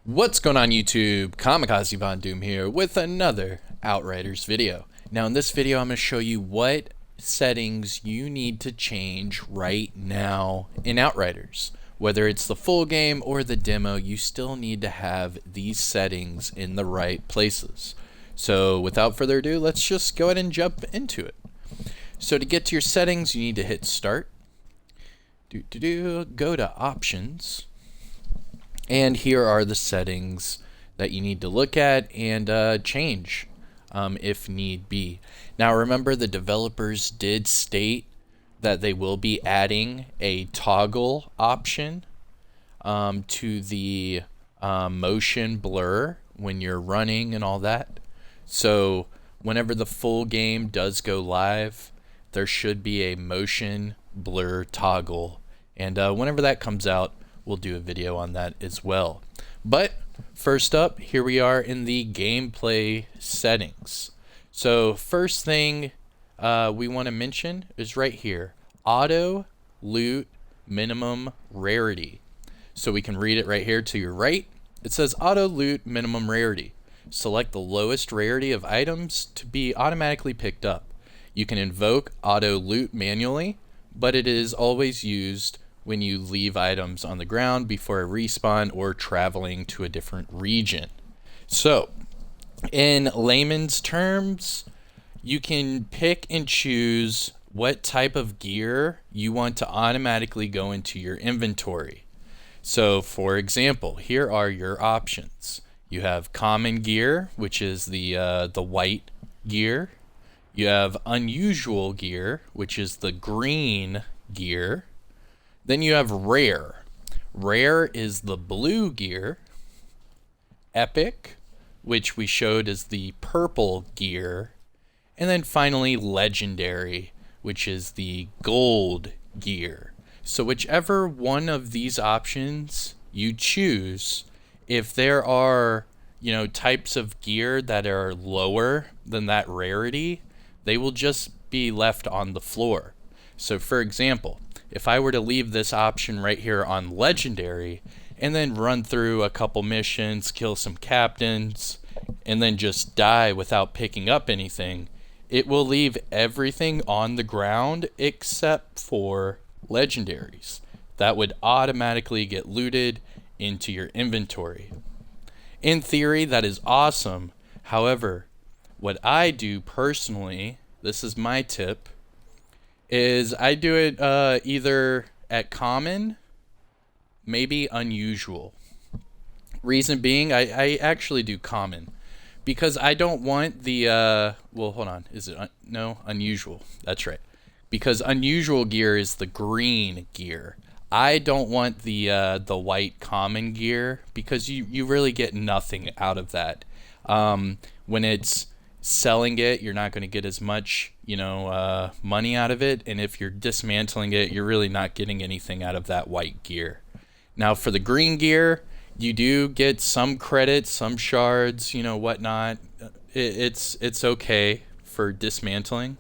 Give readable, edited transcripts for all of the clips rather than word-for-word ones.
What's going on YouTube? Kamikazevondoom here with another Outriders video. Now in this video I'm going to show you what settings you need to change right now in Outriders. Whether it's the full game or the demo, you still need to have these settings in the right places. So without further ado, let's just go ahead and jump into it. So to get to your settings, you need to hit start. Go to options. And here are the settings that you need to look at and change if need be. Now remember, the developers did state that they will be adding a toggle option to the motion blur when you're running and all that. So whenever the full game does go live, there should be a motion blur toggle. And whenever that comes out, we'll do a video on that as well. But first up, here we are in the gameplay settings. So first thing we want to mention is right here, auto loot minimum rarity. So we can read it right here to your right. It says auto loot minimum rarity. Select the lowest rarity of items to be automatically picked up. You can invoke auto loot manually, but it is always used when you leave items on the ground before a respawn or traveling to a different region. So, in layman's terms, you can pick and choose what type of gear you want to automatically go into your inventory. So, for example, here are your options. You have common gear, which is the white gear. You have unusual gear, which is the green gear. Then you have rare. Rare is the blue gear. Epic, which we showed as the purple gear. And then finally legendary, which is the gold gear. So whichever one of these options you choose, if there are, types of gear that are lower than that rarity, they will just be left on the floor. So for example, if I were to leave this option right here on legendary and then run through a couple missions, kill some captains, and then just die without picking up anything, it will leave everything on the ground except for legendaries. That would automatically get looted into your inventory. In theory, that is awesome. However, what I do personally, this is my tip, is I do it either at common, maybe unusual. Reason being, I actually do common because I don't want the well, hold on, is it no, unusual? That's right, because unusual gear is the green gear. I don't want the white common gear because you really get nothing out of that. When it's selling it, you're not going to get as much money out of it, and if you're dismantling it, you're really not getting anything out of that white gear. Now for the green gear, you do get some credits, some shards, whatnot. It's okay for dismantling,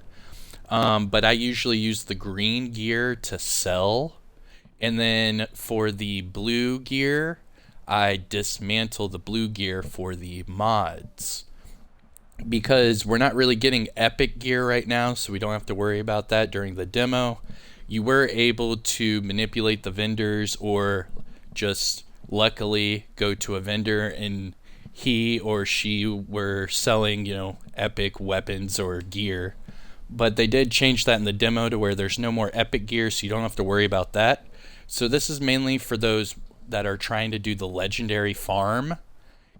but I usually use the green gear to sell, and then for the blue gear, I dismantle the blue gear for the mods. Because we're not really getting epic gear right now, so we don't have to worry about that during the demo. You were able to manipulate the vendors or just luckily go to a vendor and he or she were selling, epic weapons or gear. But they did change that in the demo to where there's no more epic gear, so you don't have to worry about that. So this is mainly for those that are trying to do the legendary farm.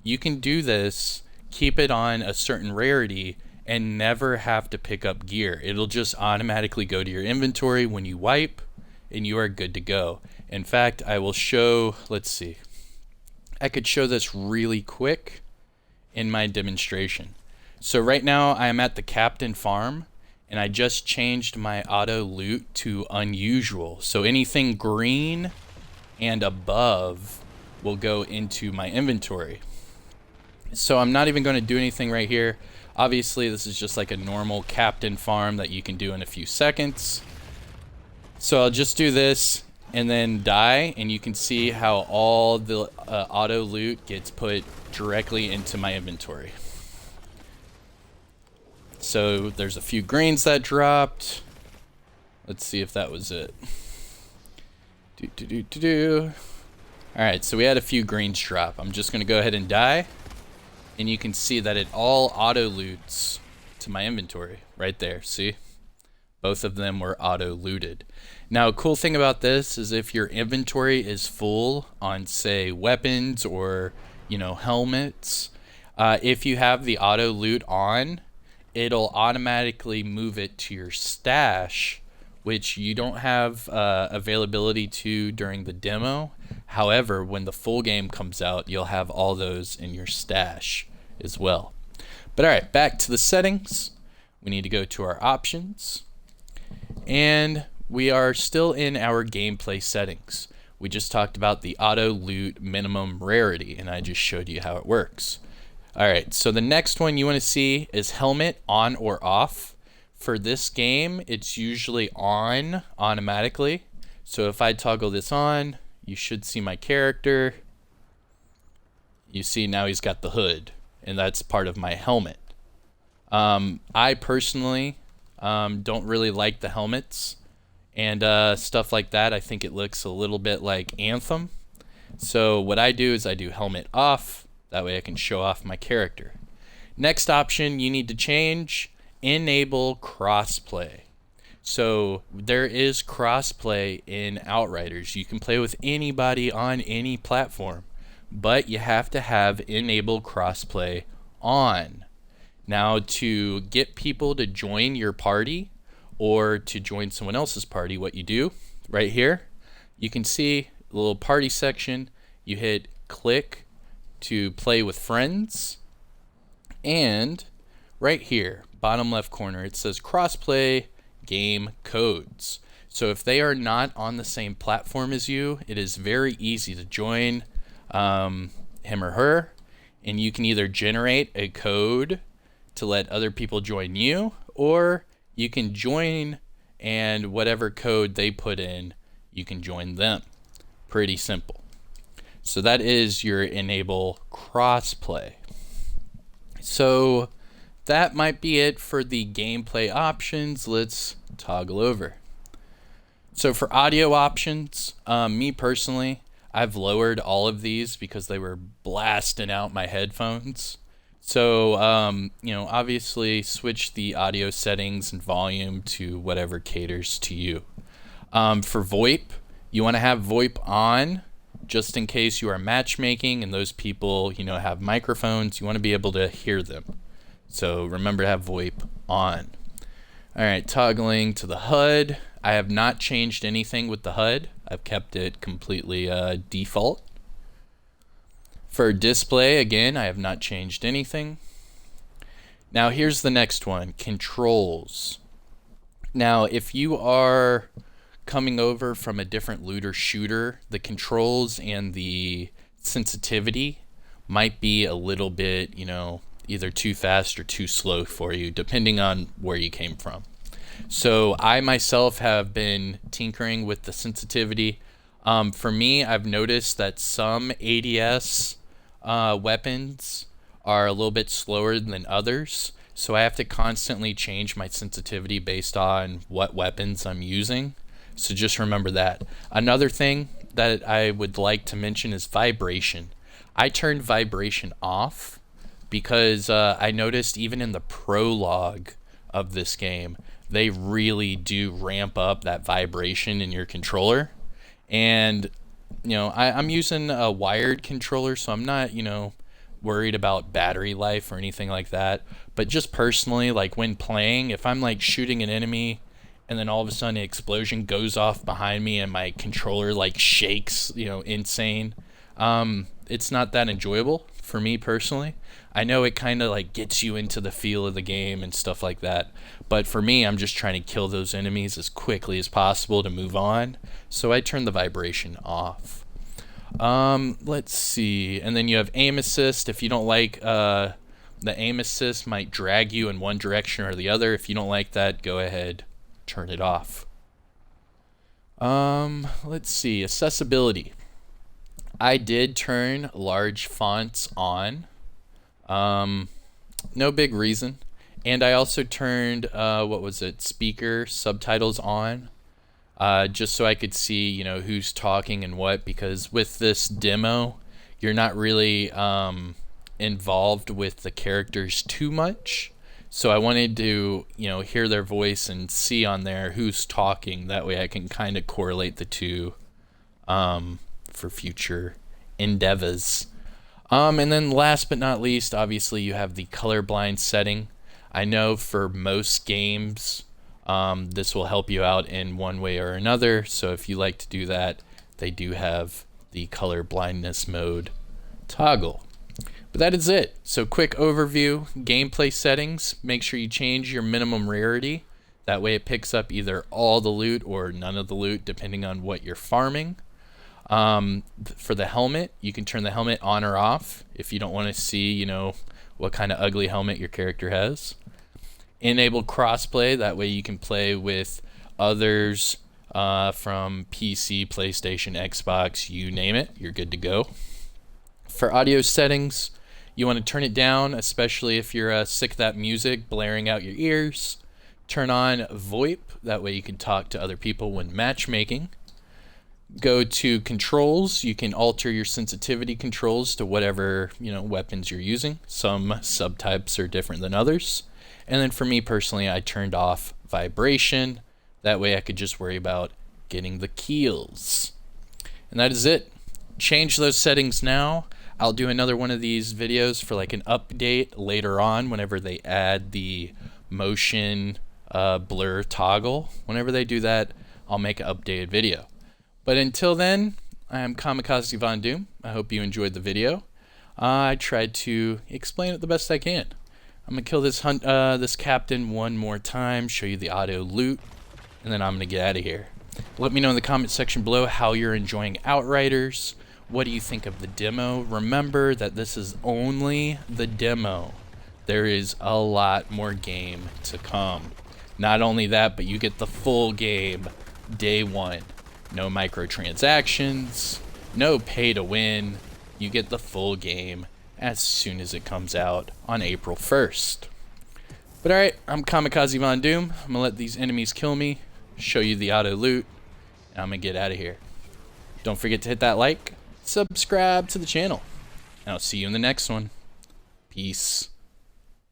You can do this, keep it on a certain rarity, and never have to pick up gear. It'll just automatically go to your inventory when you wipe, and you are good to go. In fact, I will show, let's see. I could show this really quick in my demonstration. So right now I am at the captain farm, and I just changed my auto loot to unusual. So anything green and above will go into my inventory. So I'm not even going to do anything right here. Obviously, this is just like a normal captain farm that you can do in a few seconds. So I'll just do this, and then die, and you can see how all the auto loot gets put directly into my inventory. So there's a few greens that dropped. Let's see if that was it. Alright, so we had a few greens drop. I'm just going to go ahead and die. And you can see that it all auto loots to my inventory right there. See? Both of them were auto looted. Now, a cool thing about this is if your inventory is full on, say, weapons or, helmets, if you have the auto loot on, it'll automatically move it to your stash, which you don't have availability to during the demo. However, when the full game comes out, you'll have all those in your stash as well. But alright, back to the settings. We need to go to our options. And we are still in our gameplay settings. We just talked about the auto loot minimum rarity, and I just showed you how it works. Alright, so the next one you want to see is helmet on or off. For this game, it's usually on automatically. So if I toggle this on, you should see my character. You see now he's got the hood, and that's part of my helmet. I personally don't really like the helmets and stuff like that. I think it looks a little bit like Anthem. So what I do is I do helmet off. That way I can show off my character. Next option you need to change, enable crossplay. So there is crossplay in Outriders. You can play with anybody on any platform, but you have to have enable crossplay on. Now, to get people to join your party or to join someone else's party, what you do right here, you can see the little party section. You hit click to play with friends, and right here, bottom left corner, it says crossplay game codes. So if they are not on the same platform as you, it is very easy to join him or her, and you can either generate a code to let other people join you, or you can join and whatever code they put in, you can join them. Pretty simple. So that is your enable crossplay. So that might be it for the gameplay options. Let's toggle over. So for audio options, me personally, I've lowered all of these because they were blasting out my headphones. So, obviously switch the audio settings and volume to whatever caters to you. For VoIP, you want to have VoIP on just in case you are matchmaking and those people, have microphones. You want to be able to hear them. So remember to have VoIP on. All right, toggling to the HUD. I have not changed anything with the HUD. I've kept it completely default. For display, again, I have not changed anything. Now here's the next one, controls. Now if you are coming over from a different looter shooter, the controls and the sensitivity might be a little bit, either too fast or too slow for you, depending on where you came from. So I myself have been tinkering with the sensitivity. For me, I've noticed that some ADS weapons are a little bit slower than others, so I have to constantly change my sensitivity based on what weapons I'm using. So just remember that. Another thing that I would like to mention is vibration. I turned vibration off because I noticed even in the prologue of this game, they really do ramp up that vibration in your controller. And I'm using a wired controller, so I'm not, worried about battery life or anything like that. But just personally, like when playing, if I'm like shooting an enemy and then all of a sudden an explosion goes off behind me and my controller like shakes, insane, it's not that enjoyable for me personally. I know it kind of like gets you into the feel of the game and stuff like that, but for me, I'm just trying to kill those enemies as quickly as possible to move on, so I turn the vibration off. Let's see, and then you have aim assist. If you don't like the aim assist might drag you in one direction or the other. If you don't like that, go ahead, turn it off. Let's see. Accessibility. I did turn large fonts on. Um, no big reason. And I also turned, what was it, speaker subtitles on, just so I could see, who's talking and what, because with this demo, you're not really involved with the characters too much. So I wanted to, hear their voice and see on there who's talking. That way I can kind of correlate the two for future endeavors. And then last but not least, obviously you have the colorblind setting. I know for most games, this will help you out in one way or another. So if you like to do that, they do have the color blindness mode toggle. But that is it. So quick overview, gameplay settings. Make sure you change your minimum rarity. That way it picks up either all the loot or none of the loot, depending on what you're farming. For the helmet, you can turn the helmet on or off if you don't want to see, what kind of ugly helmet your character has. Enable crossplay. That way you can play with others from PC, PlayStation, Xbox, you name it. You're good to go. For audio settings, you want to turn it down, especially if you're sick of that music blaring out your ears. Turn on VoIP. That way you can talk to other people when matchmaking. Go to controls. You can alter your sensitivity controls to whatever, weapons you're using. Some subtypes are different than others. And then for me personally, I turned off vibration. That way I could just worry about getting the kills. And that is it. Change those settings now. I'll do another one of these videos for like an update later on whenever they add the motion blur toggle. Whenever they do that, I'll make an updated video. But until then, I am Kamikazevondoom. I hope you enjoyed the video. I tried to explain it the best I can. I'm gonna kill this captain one more time, show you the auto loot, and then I'm gonna get out of here. Let me know in the comment section below how you're enjoying Outriders. What do you think of the demo? Remember that this is only the demo. There is a lot more game to come. Not only that, but you get the full game day one. No microtransactions, no pay to win. You get the full game as soon as it comes out on April 1st. But alright, I'm Kamikazevondoom. I'm gonna let these enemies kill me, show you the auto loot, and I'm gonna get out of here. Don't forget to hit that like, subscribe to the channel, and I'll see you in the next one. Peace.